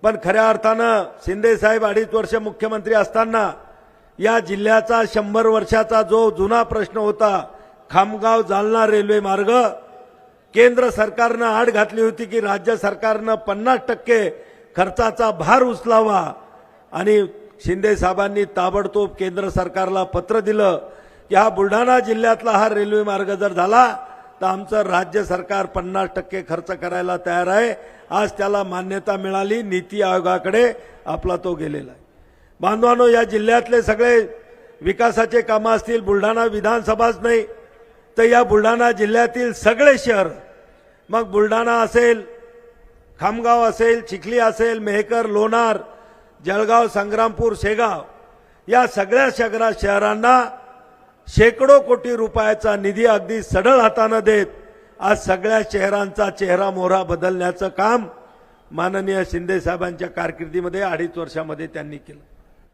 पण खऱ्या अर्थानं शिंदे साहेब 2.5 वर्ष मुख्यमंत्री असताना या जिल्ह्याचा 100 वर्षाचा जो जुना प्रश्न होता खामगाव जालना रेल्वे मार्ग, केंद्र सरकारनं आड घातली होती की राज्य सरकारनं 50% खर्चाचा भार उचलावा आणि शिंदे साहेबांनी ताबडतोब केंद्र सरकारला पत्र दिलं की हा बुलढाणा जिल्ह्यातला हा रेल्वे मार्ग जर झाला तर आमचं राज्य सरकार 50% खर्च करायला तयार आहे। आज त्याला मान्यता मिळाली, नीती आयोगाकडे आपला तो गेलेला आहे। बांधवांनो, या जिल्ह्यातले सगळे विकासाचे कामं असतील, बुलढाणा विधानसभाच नाही तर या बुलढाणा जिल्ह्यातील सगळे शहर, मग बुलढाणा असेल, खामगाव असेल, चिखली असेल, मेहकर, लोणार, जळगाव, संग्रामपूर, शेगाव, या सगळ्या शहरांना शेकडो कोटी रुपयाचा निधी अगदी सढळ हाताने देत आज सगळ्या शहरांचा चेहरा मोहरा बदलण्याचं काम माननीय शिंदे साहेबांच्या कारकिर्दीमध्ये 2.5 वर्षामध्ये त्यांनी केलं।